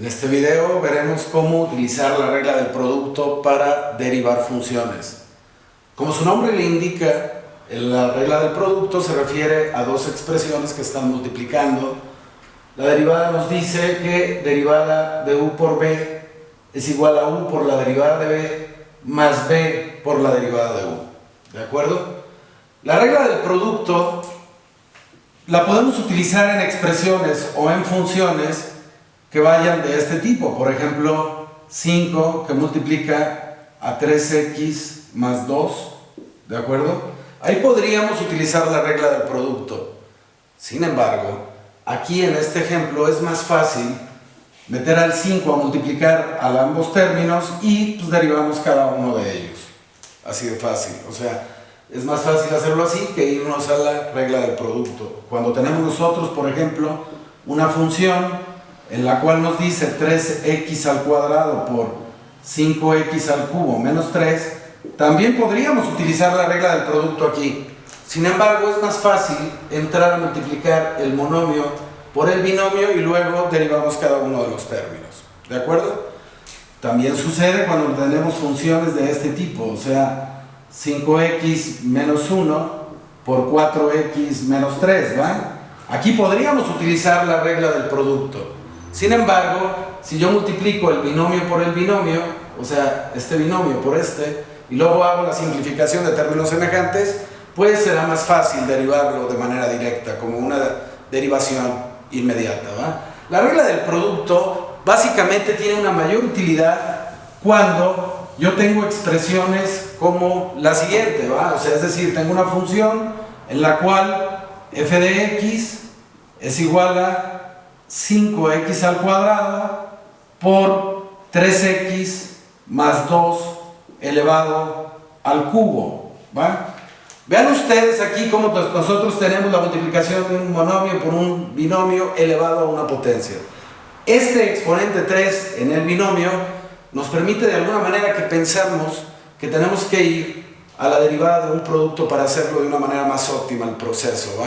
En este video veremos cómo utilizar la regla del producto para derivar funciones. Como su nombre le indica, la regla del producto se refiere a dos expresiones que están multiplicando. La derivada nos dice que derivada de u por b es igual a u por la derivada de b más b por la derivada de u. ¿De acuerdo? La regla del producto la podemos utilizar en expresiones o en funciones que vayan de este tipo. Por ejemplo, 5 que multiplica a 3x más 2, ¿de acuerdo? Ahí podríamos utilizar la regla del producto. Sin embargo, aquí en este ejemplo es más fácil meter al 5 a multiplicar a ambos términos y pues derivamos cada uno de ellos. Así de fácil. O sea, es más fácil hacerlo así que irnos a la regla del producto. Cuando tenemos nosotros, por ejemplo, una función en la cual nos dice 3x al cuadrado por 5x al cubo menos 3, también podríamos utilizar la regla del producto aquí. Sin embargo, es más fácil entrar a multiplicar el monomio por el binomio y luego derivamos cada uno de los términos. ¿De acuerdo? También sucede cuando tenemos funciones de este tipo, o sea, 5x menos 1 por 4x menos 3, ¿va? Aquí podríamos utilizar la regla del producto. Sin embargo, si yo multiplico el binomio por el binomio, o sea, este binomio por este, y luego hago la simplificación de términos semejantes, pues será más fácil derivarlo de manera directa, como una derivación inmediata, ¿va? La regla del producto básicamente tiene una mayor utilidad cuando yo tengo expresiones como la siguiente, ¿va? O sea, es decir, tengo una función en la cual f de x es igual a 5x al cuadrado por 3x más 2 elevado al cubo, ¿va? Vean ustedes aquí cómo nosotros tenemos la multiplicación de un monomio por un binomio elevado a una potencia. Este exponente 3 en el binomio nos permite de alguna manera que pensemos que tenemos que ir a la derivada de un producto para hacerlo de una manera más óptima el proceso, ¿va?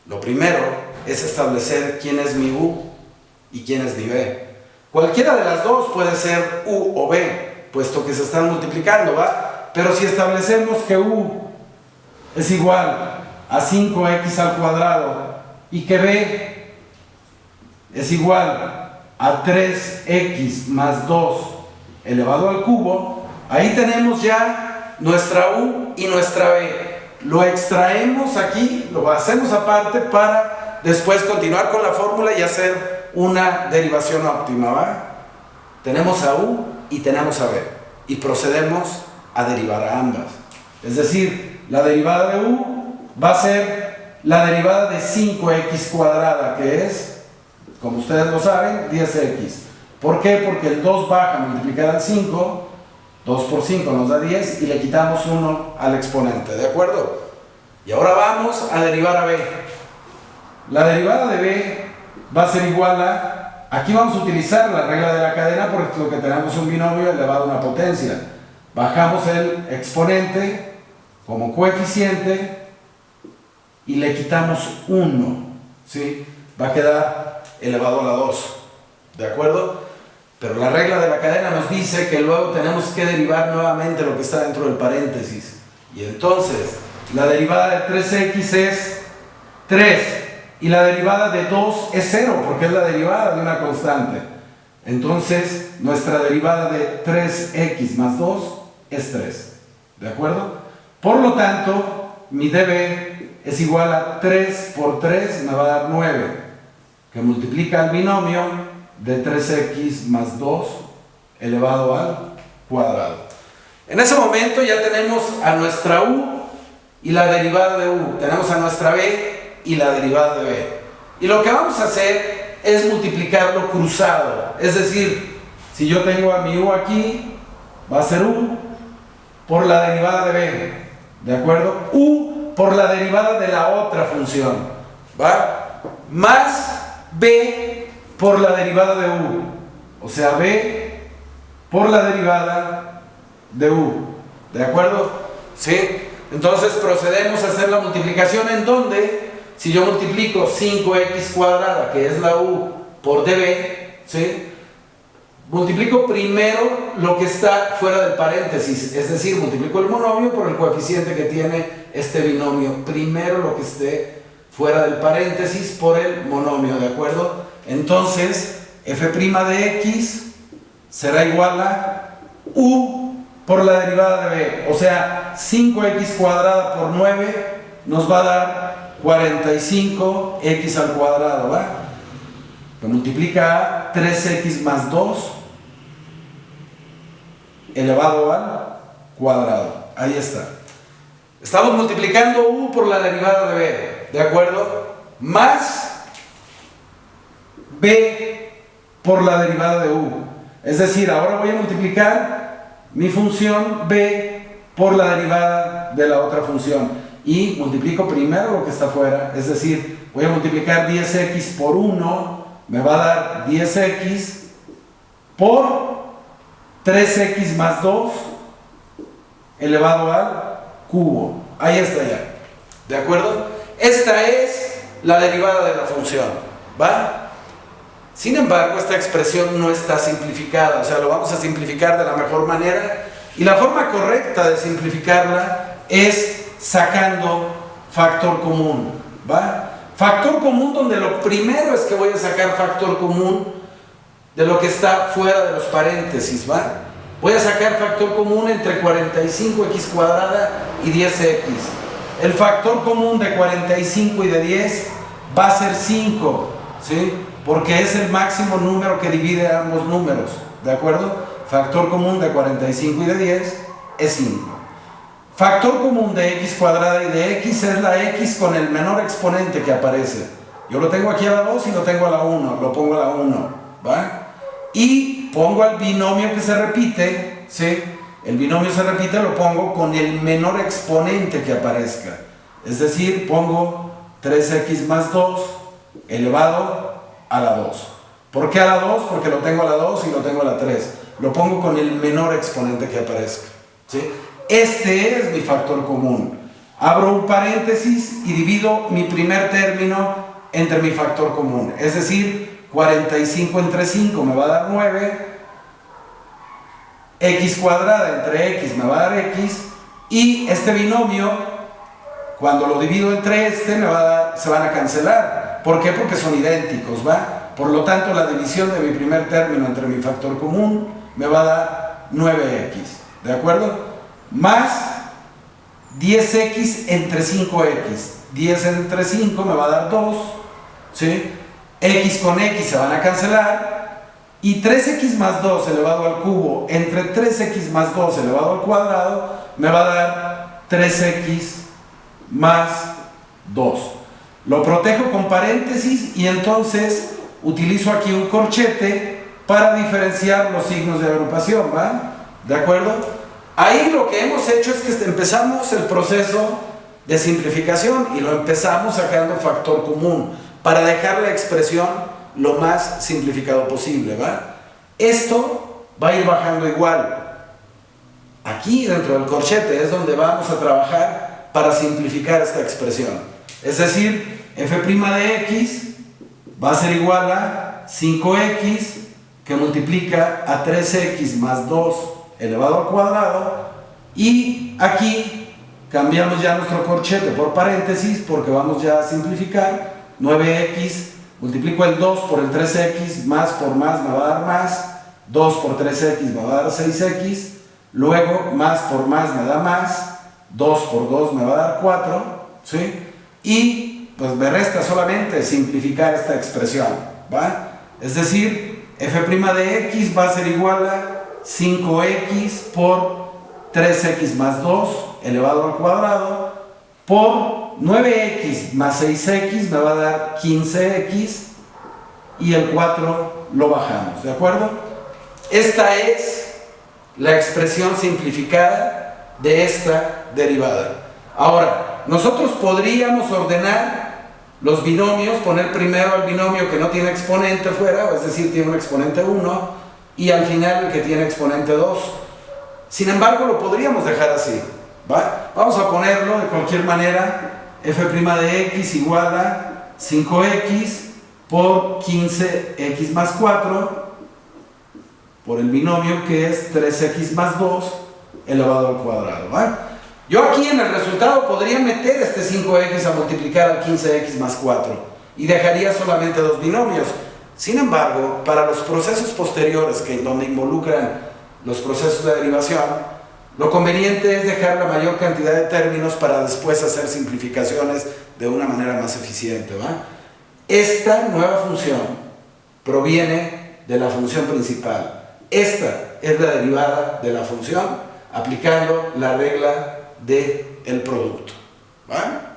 Lo primero es establecer quién es mi u y quién es mi b. Cualquiera de las dos puede ser u o b, puesto que se están multiplicando, ¿va? Pero si establecemos que u es igual a 5x al cuadrado y que b es igual a 3x más 2 elevado al cubo, ahí tenemos ya nuestra u y nuestra b. Lo extraemos aquí, lo hacemos aparte para después continuar con la fórmula y hacer una derivación óptima, ¿va? Tenemos a u y tenemos a b y procedemos a derivar a ambas. Es decir, la derivada de u va a ser la derivada de 5x cuadrada, que es, como ustedes lo saben, 10x. ¿Por qué? Porque el 2 baja multiplicado al 5, 2 por 5 nos da 10 y le quitamos 1 al exponente, ¿de acuerdo? Y ahora vamos a derivar a b. La derivada de b va a ser igual a, aquí vamos a utilizar la regla de la cadena porque lo que tenemos un binomio elevado a una potencia. Bajamos el exponente como coeficiente y le quitamos 1, ¿sí? Va a quedar elevado a la 2, ¿de acuerdo? Pero la regla de la cadena nos dice que luego tenemos que derivar nuevamente lo que está dentro del paréntesis. Y entonces, la derivada de 3x es 3 y la derivada de 2 es 0 porque es la derivada de una constante. Entonces, nuestra derivada de 3x más 2 es 3. ¿De acuerdo? Por lo tanto, mi db es igual a 3 por 3, me va a dar 9, que multiplica el binomio de 3x más 2 elevado al cuadrado. En ese momento ya tenemos a nuestra u y la derivada de u, tenemos a nuestra b y la derivada de b. Y lo que vamos a hacer es multiplicarlo cruzado, es decir, si yo tengo a mi u aquí, va a ser u por la derivada de b, ¿de acuerdo? U por la derivada de la otra función, ¿va? Más b por la derivada de u, o sea, b por la derivada de u, ¿de acuerdo? ¿Sí? Entonces procedemos a hacer la multiplicación en donde, si yo multiplico 5x cuadrada, que es la u, por db, ¿sí? multiplico primero lo que está fuera del paréntesis, es decir, multiplico el monomio por el coeficiente que tiene este binomio. Primero lo que esté fuera del paréntesis por el monomio, ¿de acuerdo? Entonces, f' de x será igual a u por la derivada de b, o sea, 5x cuadrada por 9 nos va a dar 45x al cuadrado, ¿va? Que multiplica a 3x más 2 elevado al cuadrado. Ahí está. Estamos multiplicando u por la derivada de b, ¿de acuerdo? Más b por la derivada de u. Es decir, ahora voy a multiplicar mi función b por la derivada de la otra función. Y multiplico primero lo que está afuera, es decir, voy a multiplicar 10x por 1, me va a dar 10x por 3x más 2 elevado al cubo. Ahí está ya. ¿De acuerdo? Esta es la derivada de la función. ¿Va? Sin embargo, esta expresión no está simplificada. O sea, lo vamos a simplificar de la mejor manera. Y la forma correcta de simplificarla es sacando factor común. ¿Va? Factor común donde lo primero es que voy a sacar factor común de lo que está fuera de los paréntesis. ¿Va? Voy a sacar factor común entre 45x cuadrada y 10x. El factor común de 45 y de 10 va a ser 5, ¿sí? Porque es el máximo número que divide ambos números, ¿de acuerdo? Factor común de 45 y de 10 es 5. Factor común de x cuadrada y de x es la x con el menor exponente que aparece. Yo lo tengo aquí a la 2 y lo tengo a la 1, lo pongo a la 1, ¿va? Y pongo al binomio que se repite, ¿sí? El binomio se repite, lo pongo con el menor exponente que aparezca. Es decir, pongo 3x más 2 elevado a la 2. ¿Por qué a la 2? Porque lo tengo a la 2 y lo tengo a la 3. Lo pongo con el menor exponente que aparezca, ¿sí? Este es mi factor común. Abro un paréntesis y divido mi primer término entre mi factor común. Es decir, 45 entre 5 me va a dar 9, x cuadrada entre x me va a dar x, y este binomio, cuando lo divido entre este, me va a dar, se van a cancelar. ¿Por qué? Porque son idénticos, ¿va? Por lo tanto, la división de mi primer término entre mi factor común me va a dar 9x, ¿de acuerdo? Más 10x entre 5x. 10 entre 5 me va a dar 2, ¿sí? X con x se van a cancelar. Y 3x más 2 elevado al cubo entre 3x más 2 elevado al cuadrado me va a dar 3x más 2. Lo protejo con paréntesis y entonces utilizo aquí un corchete para diferenciar los signos de agrupación, ¿va? ¿De acuerdo? Ahí lo que hemos hecho es que empezamos el proceso de simplificación y lo empezamos sacando factor común para dejar la expresión lo más simplificado posible, ¿va? Esto va a ir bajando igual. Aquí dentro del corchete es donde vamos a trabajar para simplificar esta expresión. Es decir, f' de x va a ser igual a 5x que multiplica a 3x más 2 elevado al cuadrado, y aquí cambiamos ya nuestro corchete por paréntesis porque vamos ya a simplificar. 9x multiplico el 2 por el 3x, más por más me va a dar más, 2 por 3x me va a dar 6x, luego más por más me da más, 2 por 2 me va a dar 4, ¿sí? Y pues me resta solamente simplificar esta expresión, ¿va? Es decir, f' de x va a ser igual a 5x por 3x más 2 elevado al cuadrado por 9x más 6x me va a dar 15x, y el 4 lo bajamos, ¿de acuerdo? Esta es la expresión simplificada de esta derivada. Ahora, nosotros podríamos ordenar los binomios, poner primero al binomio que no tiene exponente fuera, es decir, tiene un exponente 1, y al final el que tiene exponente 2. Sin embargo, lo podríamos dejar así, ¿va? Vamos a ponerlo de cualquier manera. F' de x igual a 5x por 15x más 4 por el binomio que es 3x más 2 elevado al cuadrado, ¿vale? Yo aquí en el resultado podría meter este 5x a multiplicar al 15x más 4 y dejaría solamente dos binomios. Sin embargo, para los procesos posteriores, donde involucran los procesos de derivación, lo conveniente es dejar la mayor cantidad de términos para después hacer simplificaciones de una manera más eficiente, ¿va? Esta nueva función proviene de la función principal. Esta es la derivada de la función aplicando la regla del producto, ¿va?